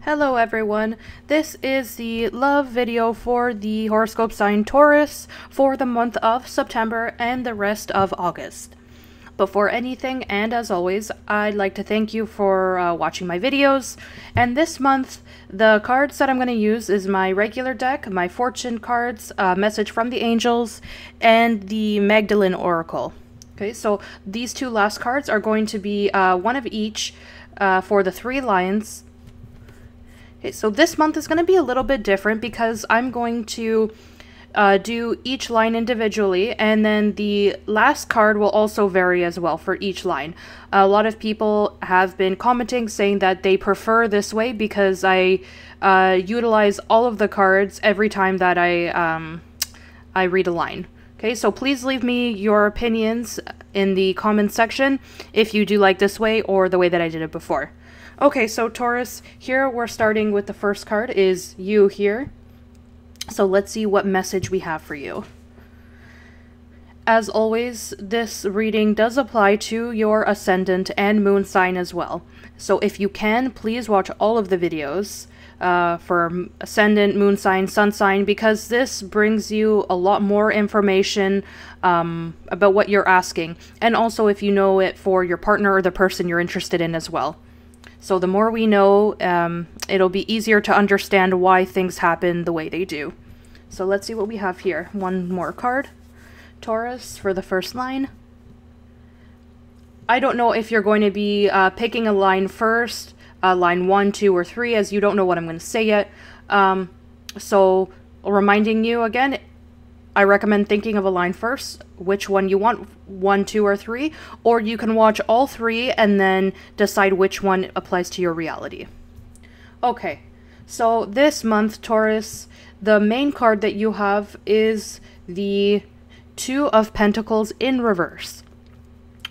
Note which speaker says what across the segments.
Speaker 1: Hello everyone, this is the love video for the horoscope sign Taurus for the month of September and the rest of August. Before anything, and as always, I'd like to thank you for watching my videos. And this month, the cards that I'm going to use is my regular deck, my fortune cards, message from the angels, and the Magdalene Oracle. Okay, so these two last cards are going to be one of each for the 3 lines. Okay, so this month is going to be a little bit different because I'm going to do each line individually, and then the last card will also vary as well for each line. A lot of people have been commenting saying that they prefer this way because I utilize all of the cards every time that I read a line. Okay, so please leave me your opinions in the comments section if you do like this way or the way that I did it before. Okay, so Taurus, here we're starting with the first card is you here. So let's see what message we have for you. As always, this reading does apply to your ascendant and moon sign as well. So if you can, please watch all of the videos for ascendant, moon sign, sun sign, because this brings you a lot more information about what you're asking. And also if you know it for your partner or the person you're interested in as well. So the more we know, it'll be easier to understand why things happen the way they do. So let's see what we have here. One more card. Taurus for the first line. I don't know if you're going to be picking a line first, line 1, 2, or 3, as you don't know what I'm going to say yet. So reminding you again, I recommend thinking of a line first, which one you want, 1, 2, or 3, or you can watch all 3 and then decide which one applies to your reality. Okay, so this month, Taurus, the main card that you have is the 2 of Pentacles in reverse,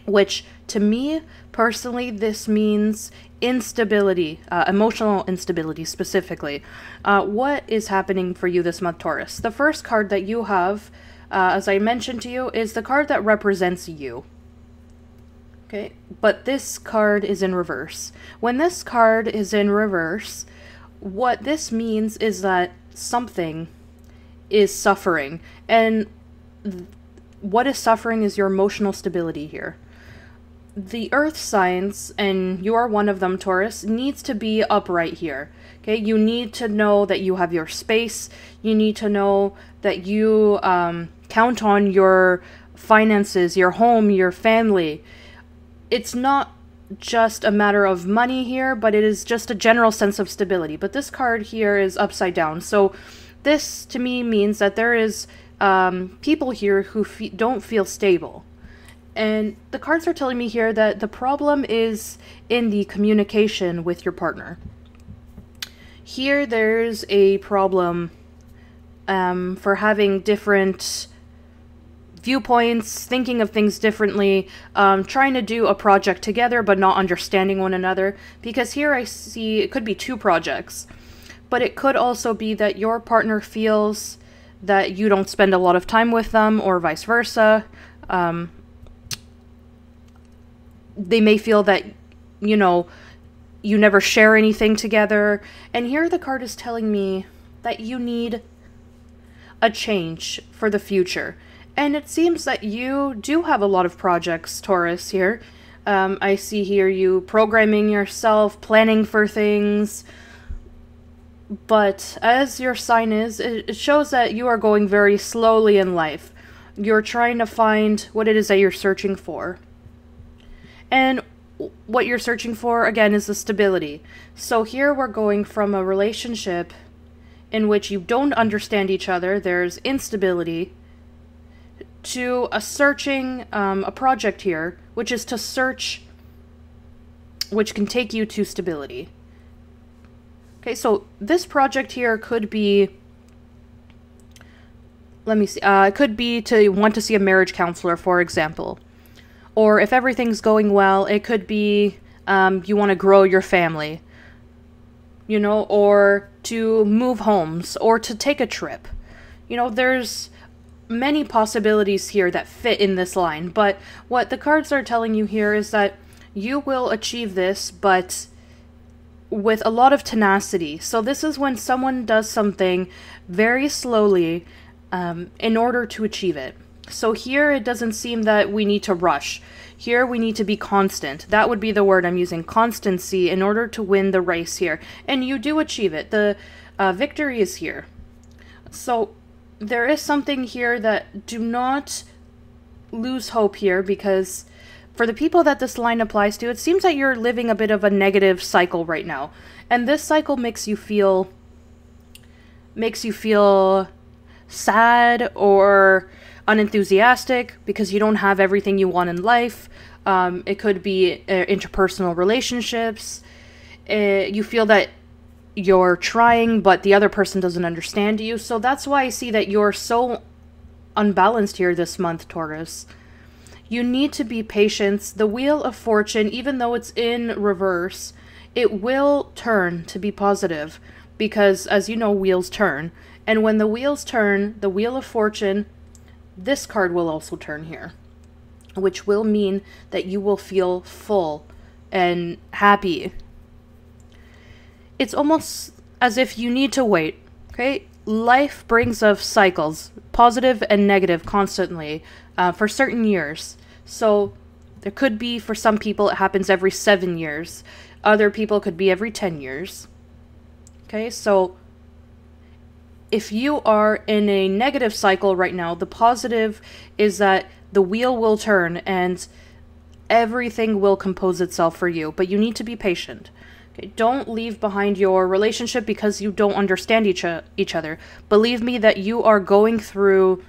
Speaker 1: which to me, personally, this means instability, emotional instability specifically. What is happening for you this month, Taurus? The first card that you have, as I mentioned to you, is the card that represents you. Okay, but this card is in reverse. When this card is in reverse, what this means is that something is suffering. And what is suffering is your emotional stability here. The earth signs, and you are one of them, Taurus, needs to be upright here. Okay, you need to know that you have your space. You need to know that you count on your finances, your home, your family. It's not just a matter of money here, but it is just a general sense of stability. But this card here is upside down. So this, to me, means that there is people here who don't feel stable. And the cards are telling me here that the problem is in the communication with your partner. Here there's a problem for having different viewpoints, thinking of things differently, trying to do a project together but not understanding one another. Because here I see it could be 2 projects, but it could also be that your partner feels that you don't spend a lot of time with them or vice versa. They may feel that, you know, you never share anything together. And here the card is telling me that you need a change for the future. And it seems that you do have a lot of projects, Taurus, here. I see here you programming yourself, planning for things. But as your sign is, it shows that you are going very slowly in life. You're trying to find what it is that you're searching for. And what you're searching for, again, is the stability. So here we're going from a relationship in which you don't understand each other, there's instability, to a searching, a project here, which is to search, which can take you to stability. Okay, so this project here could be, let me see, it could be to want to see a marriage counselor, for example. Or if everything's going well, it could be you want to grow your family, you know, or to move homes, or to take a trip. You know, there's many possibilities here that fit in this line, but what the cards are telling you here is that you will achieve this, but with a lot of tenacity. So this is when someone does something very slowly in order to achieve it. So here it doesn't seem that we need to rush. Here we need to be constant. That would be the word I'm using, constancy, in order to win the race here. And you do achieve it. The victory is here. So there is something here that do not lose hope here, because for the people that this line applies to, it seems that you're living a bit of a negative cycle right now. And this cycle makes you feel sad or unenthusiastic because you don't have everything you want in life. It could be interpersonal relationships. You feel that you're trying, but the other person doesn't understand you. So that's why I see that you're so unbalanced here this month, Taurus. You need to be patient. The Wheel of Fortune, even though it's in reverse, it will turn to be positive because, as you know, wheels turn. And when the wheels turn, the Wheel of Fortune, this card will also turn here, which will mean that you will feel full and happy. It's almost as if you need to wait, okay? Life brings us cycles, positive and negative, constantly, for certain years. So there could be, for some people, it happens every 7 years. Other people could be every 10 years. Okay, so if you are in a negative cycle right now, the positive is that the wheel will turn and everything will compose itself for you, but you need to be patient. Okay, don't leave behind your relationship because you don't understand each other. Believe me that you are going through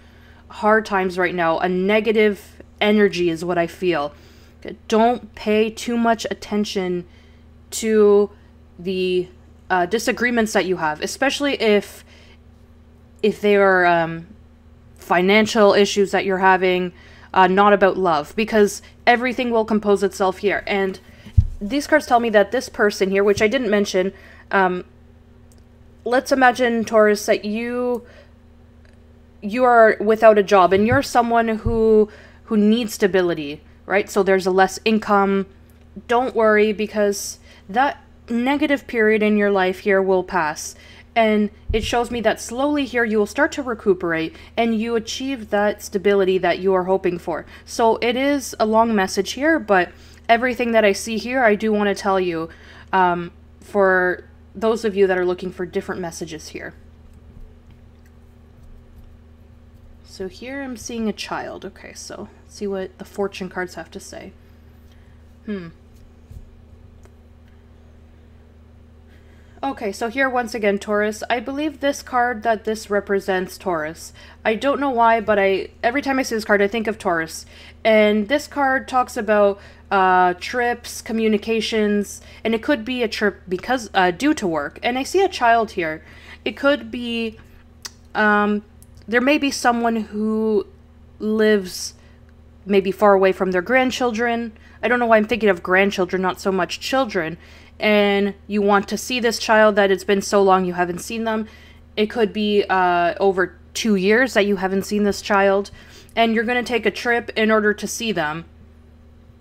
Speaker 1: hard times right now. A negative energy is what I feel. Okay, don't pay too much attention to the disagreements that you have, especially if they are financial issues that you're having, not about love, because everything will compose itself here. And these cards tell me that this person here, which I didn't mention, let's imagine, Taurus, that you are without a job and you're someone who needs stability, right? So there's a less income. Don't worry, because that negative period in your life here will pass. And it shows me that slowly here you will start to recuperate and you achieve that stability that you are hoping for. So it is a long message here, but everything that I see here, I do want to tell you, for those of you that are looking for different messages here. So here I'm seeing a child. Okay, so let's see what the fortune cards have to say. Okay, so here once again, Taurus. I believe this card that this represents Taurus. I don't know why, but every time I see this card, I think of Taurus. And this card talks about trips, communications, and it could be a trip because due to work. And I see a child here. It could be, there may be someone who lives maybe far away from their grandchildren. I don't know why I'm thinking of grandchildren, not so much children. And you want to see this child that it's been so long you haven't seen them. It could be over 2 years that you haven't seen this child, and you're going to take a trip in order to see them,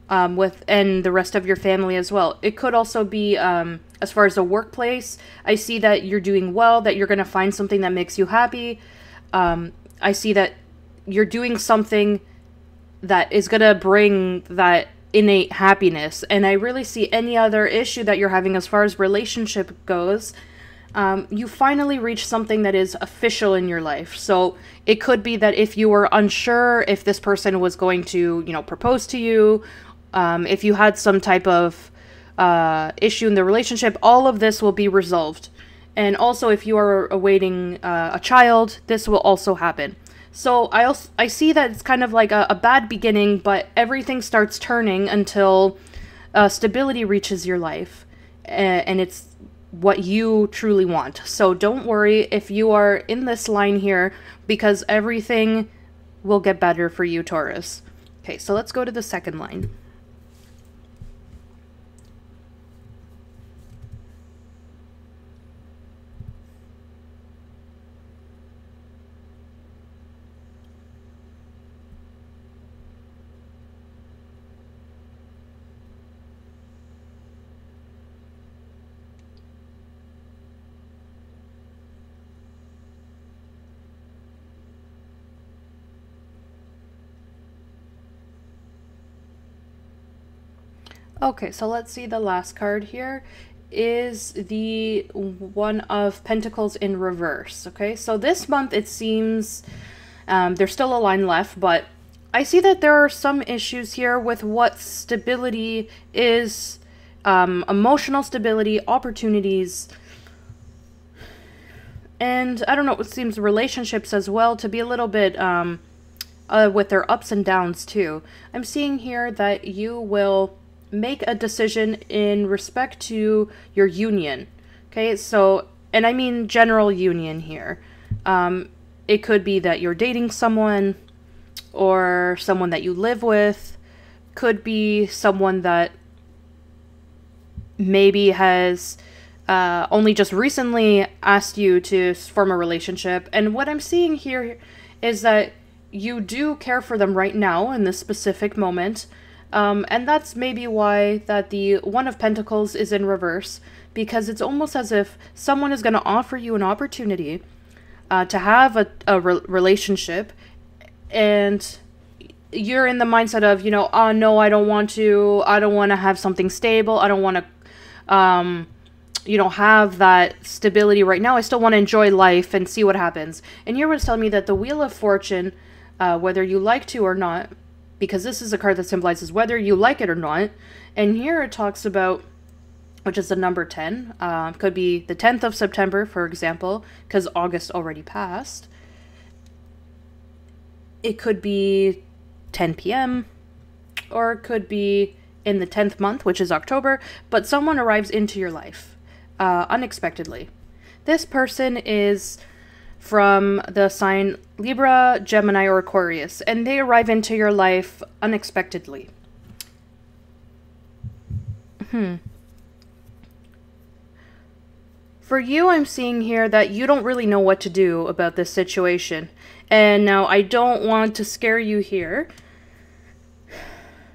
Speaker 1: and the rest of your family as well. It could also be, as far as the workplace, I see that you're doing well, that you're going to find something that makes you happy. I see that you're doing something that is going to bring that innate happiness. And I really see any other issue that you're having as far as relationship goes, you finally reach something that is official in your life. So it could be that if you were unsure if this person was going to, propose to you, if you had some type of issue in the relationship, all of this will be resolved. And also if you are awaiting a child, this will also happen. So I see that it's kind of like a bad beginning, but everything starts turning until stability reaches your life, and it's what you truly want. So don't worry if you are in this line here, because everything will get better for you, Taurus. Okay, so let's go to the second line. Okay, so let's see the last card here is the One of Pentacles in reverse. Okay, so this month it seems there's still a line left, but I see that there are some issues here with what stability is, emotional stability, opportunities, and I don't know, it seems relationships as well to be a little bit with their ups and downs too. I'm seeing here that you will make a decision in respect to your union. Okay, so, and I mean general union here. It could be that you're dating someone or someone that you live with. Could be someone that maybe has only just recently asked you to form a relationship. And what I'm seeing here is that you do care for them right now in this specific moment. And that's maybe why that the One of Pentacles is in reverse, because it's almost as if someone is going to offer you an opportunity to have a relationship, and you're in the mindset of, you know, oh no, I don't want to have something stable. I don't want to, you know, have that stability right now. I still want to enjoy life and see what happens. And here was telling me that the Wheel of Fortune, whether you like to or not, because this is a card that symbolizes whether you like it or not. And here it talks about, which is the number 10, could be the 10th of September, for example, because August already passed. It could be 10 p.m., or it could be in the 10th month, which is October, but someone arrives into your life unexpectedly. This person is from the sign Libra, Gemini, or Aquarius, and they arrive into your life unexpectedly. For you, I'm seeing here that you don't really know what to do about this situation. And now, I don't want to scare you here,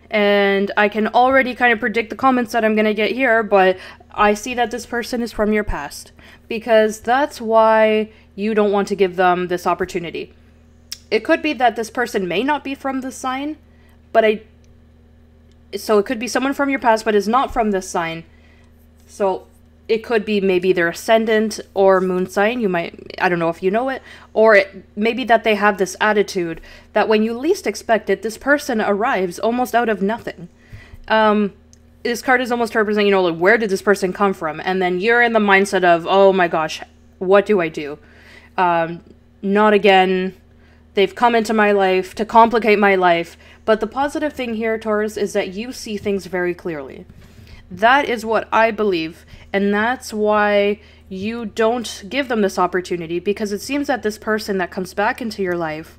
Speaker 1: and I can already kind of predict the comments that I'm going to get here, but I see that this person is from your past, because that's why you don't want to give them this opportunity. It could be that this person may not be from this sign, but so it could be someone from your past but is not from this sign. So it could be maybe their ascendant or moon sign. You might, I don't know if you know it, or maybe that they have this attitude that when you least expect it, this person arrives almost out of nothing. This card is almost representing, you know, like, where did this person come from? And then you're in the mindset of, oh my gosh, what do I do? Not again. They've come into my life to complicate my life. But the positive thing here, Taurus, is that you see things very clearly. That is what I believe. And that's why you don't give them this opportunity, because it seems that this person that comes back into your life,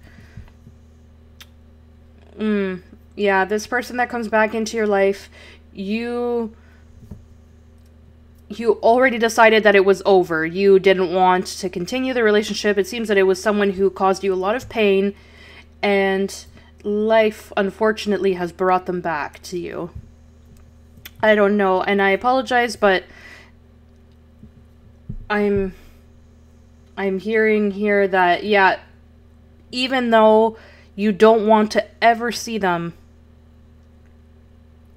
Speaker 1: yeah, this person that comes back into your life, you already decided that it was over. You didn't want to continue the relationship. It seems that it was someone who caused you a lot of pain, and life, unfortunately, has brought them back to you. I don't know, and I apologize, but I'm hearing here that, yeah, even though you don't want to ever see them,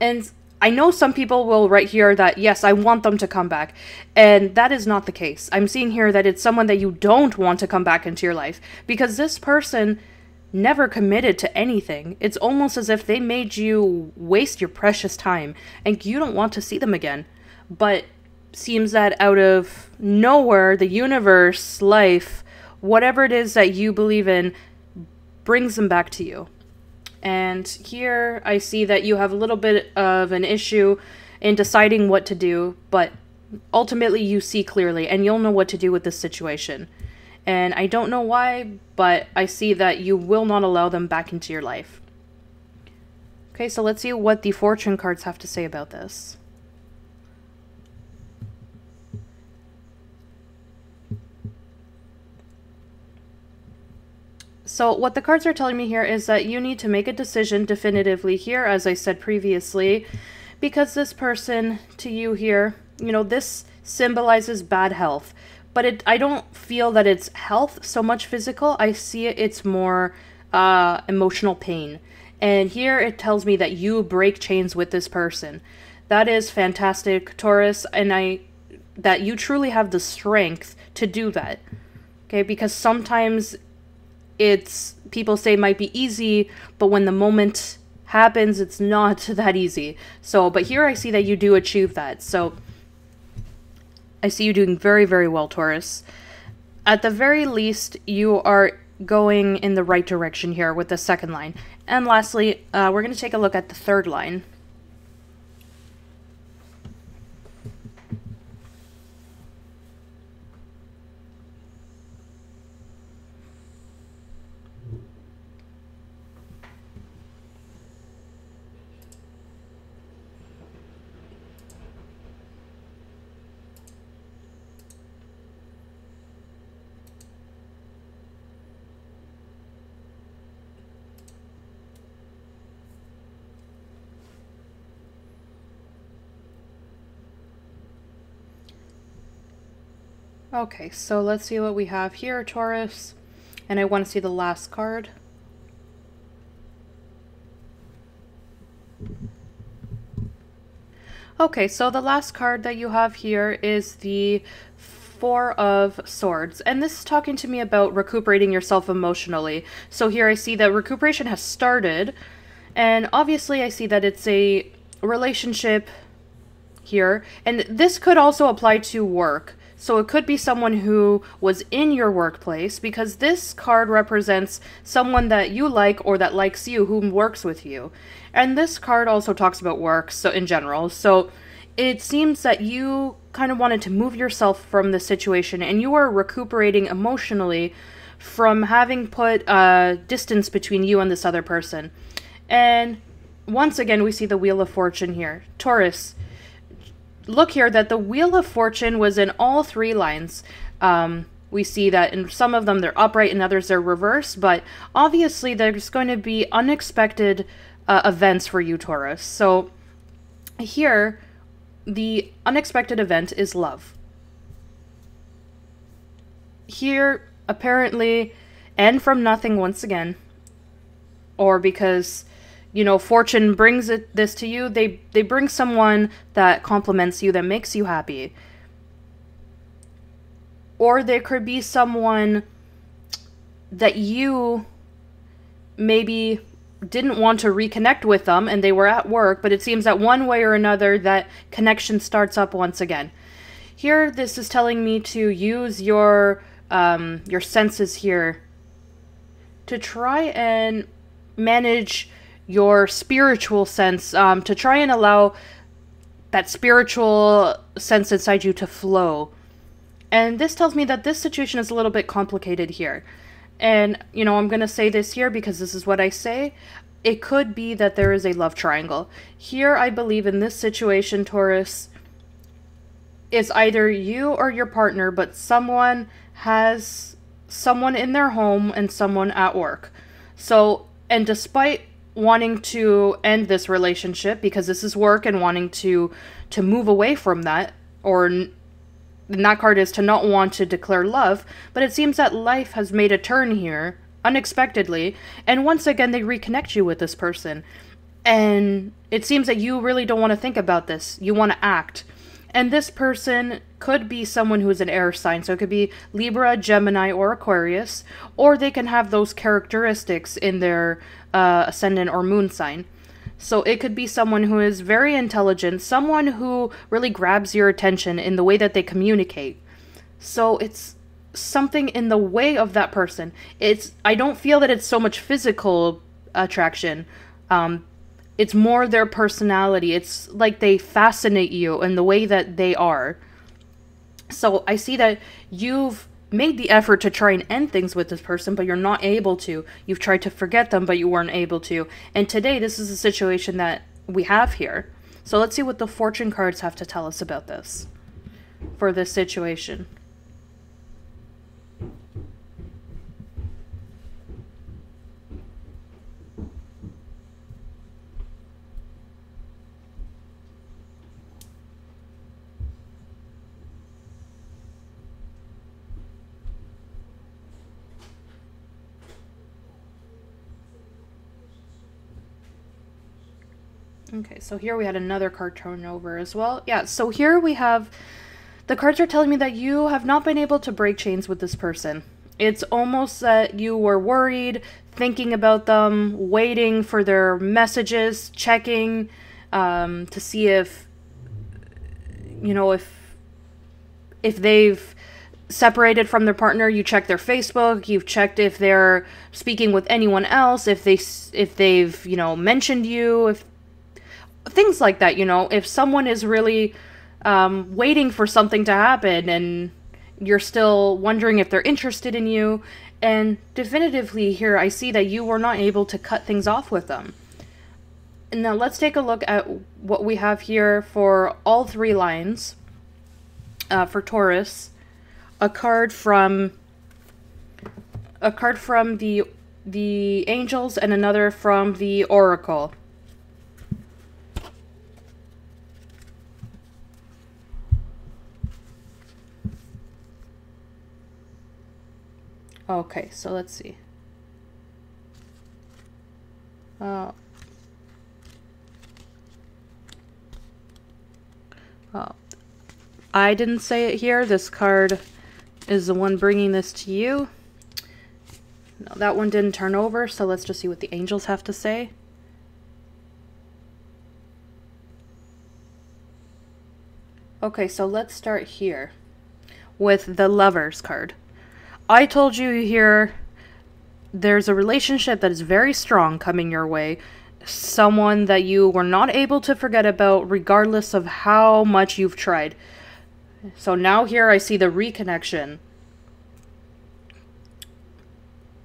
Speaker 1: and I know some people will write here that, yes, I want them to come back, and that is not the case. I'm seeing here that it's someone that you don't want to come back into your life, because this person never committed to anything. It's almost as if they made you waste your precious time, and you don't want to see them again. But seems that out of nowhere, the universe, life, whatever it is that you believe in, brings them back to you. And here I see that you have a little bit of an issue in deciding what to do, but ultimately you see clearly, and you'll know what to do with this situation. And I don't know why, but I see that you will not allow them back into your life. Okay, so let's see what the fortune cards have to say about this. So what the cards are telling me here is that you need to make a decision definitively here, as I said previously, because this person to you here, you know, this symbolizes bad health. But I don't feel that it's health so much physical. I see it's more emotional pain. And here it tells me that you break chains with this person. that is fantastic, Taurus, and that you truly have the strength to do that. Okay, because sometimes it's people say it might be easy, but when the moment happens, it's not that easy. So, but here I see that you do achieve that. So I see you doing very, very well, Taurus. At the very least, you are going in the right direction here with the second line. And lastly, we're going to take a look at the third line. Okay, so let's see what we have here, Taurus. And I want to see the last card. Okay, so the last card that you have here is the Four of Swords. And this is talking to me about recuperating yourself emotionally. So here I see that recuperation has started. And obviously I see that it's a relationship here. And this could also apply to work. So it could be someone who was in your workplace, because this card represents someone that you like or that likes you, who works with you. And this card also talks about work, so in general. So it seems that you kind of wanted to move yourself from this situation, and you are recuperating emotionally from having put distance between you and this other person. And once again, we see the Wheel of Fortune here. Taurus, look here that the Wheel of Fortune was in all three lines. We see that in some of them they're upright, in others they're reversed, but obviously there's going to be unexpected events for you, Taurus. So here, the unexpected event is love. Here, apparently, and from nothing once again, or because, you know, fortune brings this to you, they bring someone that compliments you, that makes you happy. Or there could be someone that you maybe didn't want to reconnect with them and they were at work, but it seems that one way or another that connection starts up once again. Here, this is telling me to use your senses here to try and manage your spiritual sense, to try and allow that spiritual sense inside you to flow. And this tells me that this situation is a little bit complicated here. And, you know, I'm going to say this here because this is what I say. It could be that there is a love triangle. Here, I believe in this situation, Taurus, it's either you or your partner, but someone has someone in their home and someone at work. So, and despite wanting to end this relationship because this is work and wanting to move away from that, or and that card is to not want to declare love, but it seems that life has made a turn here unexpectedly, and once again they reconnect you with this person, and it seems that you really don't want to think about this, you want to act. And this person could be someone who is an air sign, so it could be Libra, Gemini, or Aquarius, or they can have those characteristics in their ascendant or moon sign. So it could be someone who is very intelligent, someone who really grabs your attention in the way that they communicate. So it's something in the way of that person. I don't feel that it's so much physical attraction. It's more their personality. It's like they fascinate you in the way that they are. So I see that you've made the effort to try and end things with this person, but you're not able to. You've tried to forget them, but you weren't able to. And today, this is a situation that we have here. So let's see what the fortune cards have to tell us about this, for this situation. Okay, so here we had another card turnover as well. Yeah, so here we have, the cards are telling me that you have not been able to break chains with this person. It's almost that you were worried, thinking about them, waiting for their messages, checking to see if, you know, if they've separated from their partner. You check their Facebook, you've checked if they're speaking with anyone else, if they've, you know, mentioned you, if things like that, you know, if someone is really waiting for something to happen and you're still wondering if they're interested in you. And definitively here, I see that you were not able to cut things off with them. And now let's take a look at what we have here for all three lines. For Taurus, a card from the angels and another from the oracle. Okay, so let's see. I didn't say it here. This card is the one bringing this to you. No, that one didn't turn over, so let's just see what the angels have to say. Okay, so let's start here with the Lovers card. I told you here there's a relationship that is very strong coming your way. Someone that you were not able to forget about regardless of how much you've tried. So now here I see the reconnection.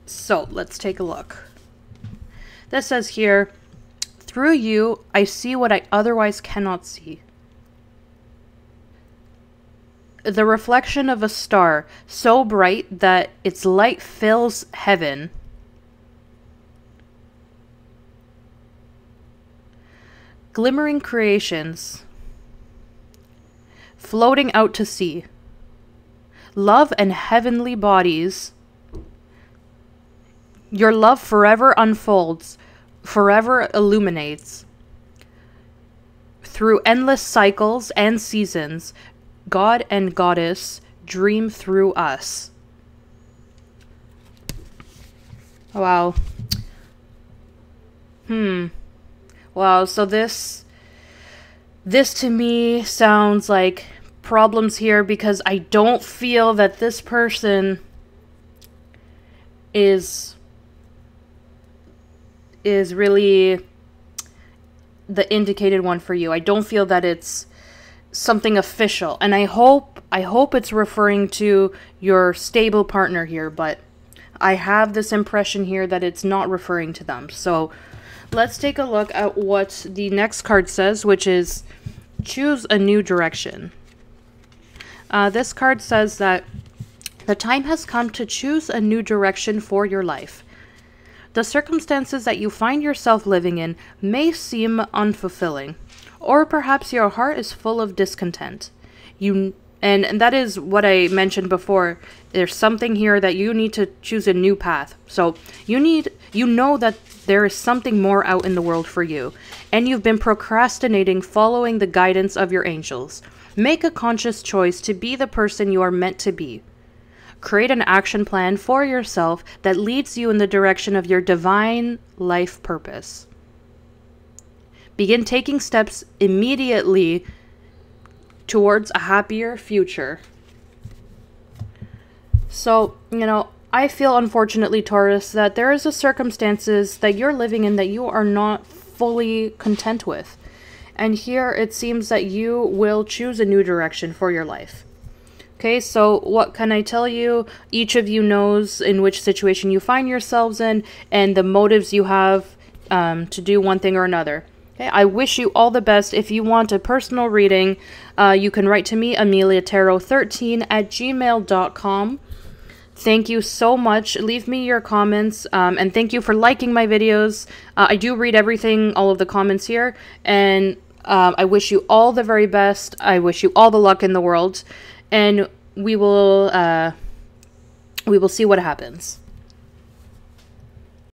Speaker 1: So let's take a look. This says here, through you, I see what I otherwise cannot see. The reflection of a star, so bright that its light fills heaven. Glimmering creations, floating out to sea. Love and heavenly bodies. Your love forever unfolds, forever illuminates. Through endless cycles and seasons, God and Goddess dream through us. Wow. Wow, so this to me sounds like problems here because I don't feel that this person is really the indicated one for you. I don't feel that it's something official, and I hope it's referring to your stable partner here, but I have this impression here that it's not referring to them. So let's take a look at what the next card says, which is choose a new direction. This card says that the time has come to choose a new direction for your life. The circumstances that you find yourself living in may seem unfulfilling, or perhaps your heart is full of discontent. And that is what I mentioned before. There's something here that you need to choose a new path. So you know that there is something more out in the world for you, and you've been procrastinating following the guidance of your angels. Make a conscious choice to be the person you are meant to be. Create an action plan for yourself that leads you in the direction of your divine life purpose. Begin taking steps immediately towards a happier future. So, you know, I feel, unfortunately, Taurus, that there is a circumstances that you're living in that you are not fully content with. And here it seems that you will choose a new direction for your life. Okay, so what can I tell you? Each of you knows in which situation you find yourselves in and the motives you have to do one thing or another. Okay, I wish you all the best. If you want a personal reading, you can write to me, ameliatarot13@gmail.com. Thank you so much. Leave me your comments, and thank you for liking my videos. I do read everything, all of the comments here, and I wish you all the very best. I wish you all the luck in the world, and we will see what happens.